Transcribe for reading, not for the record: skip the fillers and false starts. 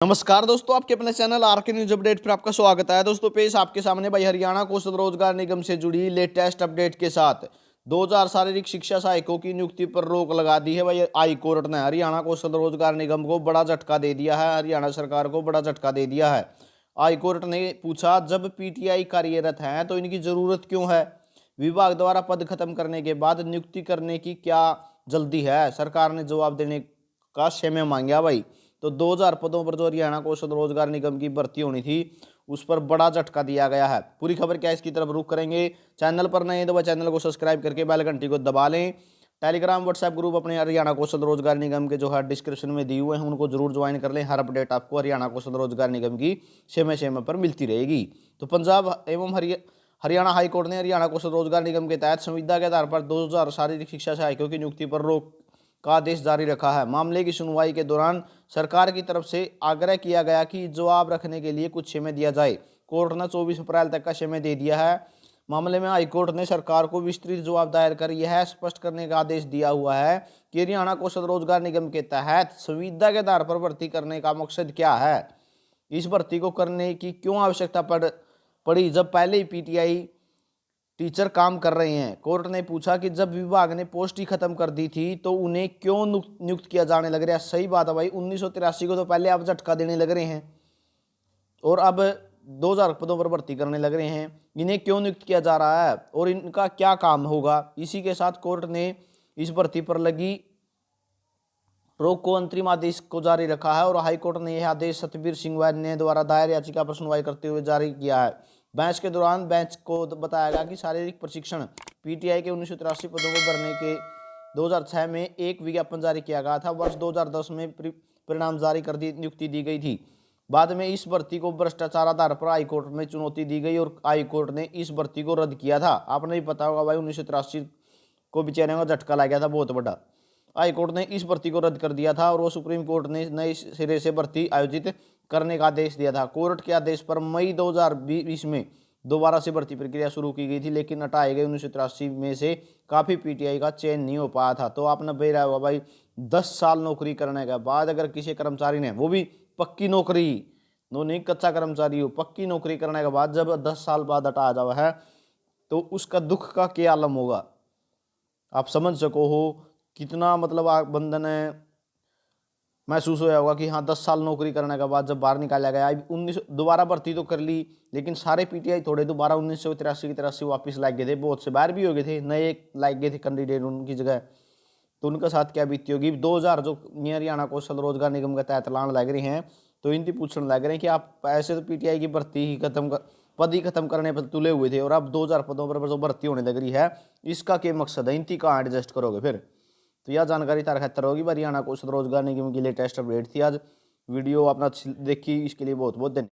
नमस्कार दोस्तों, आपके अपने चैनल आर के न्यूज अपडेट पर आपका स्वागत है। दोस्तों पेश आपके सामने भाई हरियाणा कौशल रोजगार निगम से जुड़ी लेटेस्ट अपडेट के साथ 2000 शारीरिक शिक्षा सहायकों की नियुक्ति पर रोक लगा दी है भाई हाई कोर्ट ने। हरियाणा कौशल रोजगार निगम को बड़ा झटका दे दिया है, हरियाणा सरकार को बड़ा झटका दे दिया है। हाई कोर्ट ने पूछा, जब पीटीआई कार्यरत हैं तो इनकी जरूरत क्यों है? विभाग द्वारा पद खत्म करने के बाद नियुक्ति करने की क्या जल्दी है? सरकार ने जवाब देने का समय मांगा भाई। तो 2000 पदों पर जो हरियाणा कौशल रोजगार निगम की भर्ती होनी थी उस पर बड़ा झटका दिया गया है। पूरी खबर क्या है इसकी तरफ रुख करेंगे। चैनल पर नए तो वह चैनल को सब्सक्राइब करके बेल घंटी को दबा लें। टेलीग्राम व्हाट्सएप ग्रुप अपने हरियाणा कौशल रोजगार निगम के जो है डिस्क्रिप्शन में दिए हुए हैं, उनको जरूर ज्वाइन कर लें। हर अपडेट आपको हरियाणा कौशल रोजगार निगम की समय पर मिलती रहेगी। तो पंजाब एवं हरियाणा हाईकोर्ट ने हरियाणा कौशल रोजगार निगम के तहत संविदा के आधार पर 2000 शारीरिक शिक्षा सहायकों की नियुक्ति पर रोक का आदेश जारी रखा है। मामले की सुनवाई के दौरान सरकार की तरफ से आग्रह किया गया कि जवाब रखने के लिए कुछ समय दिया जाए। कोर्ट ने 24 अप्रैल तक का समय दे दिया है। मामले में हाईकोर्ट ने सरकार को विस्तृत जवाब दायर कर यह स्पष्ट करने का आदेश दिया हुआ है कि हरियाणा कौशल रोजगार निगम के तहत संविदा के आधार पर भर्ती करने का मकसद क्या है, इस भर्ती को करने की क्यों आवश्यकता पड़ी जब पहले ही पीटीआई टीचर काम कर रहे हैं। कोर्ट ने पूछा कि जब विभाग ने पोस्ट ही खत्म कर दी थी तो उन्हें क्यों नियुक्त किया जाने लग रहा है। सही बात है भाई, 1983 को तो पहले आप झटका देने लग रहे हैं और अब 2000 पदों पर भर्ती करने लग रहे हैं। इन्हें क्यों नियुक्त किया जा रहा है और इनका क्या काम होगा? इसी के साथ कोर्ट ने इस भर्ती पर लगी रोक को अंतरिम आदेश को जारी रखा है और हाईकोर्ट ने यह आदेश सतबीर सिंह वैन्य द्वारा दायर याचिका पर सुनवाई करते हुए जारी किया है। बहस के दौरान बेंच को बताया गया कि शारीरिक प्रशिक्षण पीटीआई के 1983 पदों को भरने के 2006 में एक विज्ञापन जारी किया गया था। वर्ष 2010 में परिणाम जारी कर दी नियुक्ति दी गई थी। बाद में इस भर्ती को भ्रष्टाचार आधार पर हाईकोर्ट में चुनौती दी गई और हाईकोर्ट ने इस भर्ती को रद्द किया था। आपने भी पता होगा भाई, 1983 को बेचारे का झटका लग गया था बहुत बड़ा। हाईकोर्ट ने इस भर्ती को रद्द कर दिया था और वो सुप्रीम कोर्ट ने नए सिरे से भर्ती आयोजित करने का आदेश दिया था। कोर्ट के आदेश पर मई 2020 में दोबारा से भर्ती प्रक्रिया शुरू की गई थी, लेकिन हटाए गए 1983 में से काफ़ी पीटीआई का चयन नहीं हो पाया था। तो आपने बेच रहा होगा भाई, 10 साल नौकरी करने के बाद अगर किसी कर्मचारी ने, वो भी पक्की नौकरी, नो नहीं कच्चा कर्मचारी हो, पक्की नौकरी करने के बाद जब 10 साल बाद हटाया जावा है तो उसका दुख का क्या आलम होगा, आप समझ सको हो। कितना मतलब बंधन है महसूस होया होगा कि हाँ 10 साल नौकरी करने के बाद जब बाहर निकाला गया। 19 दोबारा भर्ती तो कर ली, लेकिन सारे पीटीआई थोड़े दोबारा 1983 की तरह से वापस लाग गए थे। बहुत से बाहर भी हो गए थे, नए लाग गए थे कैंडिडेट उनकी जगह। तो उनके साथ क्या बीती होगी। 2000 जो हरियाणा कौशल रोजगार निगम के तहत लाने लग रहे हैं तो इनकी पूछने लग रहे हैं कि आप ऐसे तो पीटीआई की भर्ती ही पद ही खत्म करने पर तुले हुए थे और अब 2000 पदों पर जो भर्ती होने लग रही है, इसका क्या मकसद है? इनकी कहाँ एडजस्ट करोगे फिर? तो यह जानकारी तार खतर होगी। हरियाणा कौशल रोजगार निगम की लेटेस्ट अपडेट थी आज। वीडियो अपना देखी, इसके लिए बहुत बहुत धन्यवाद।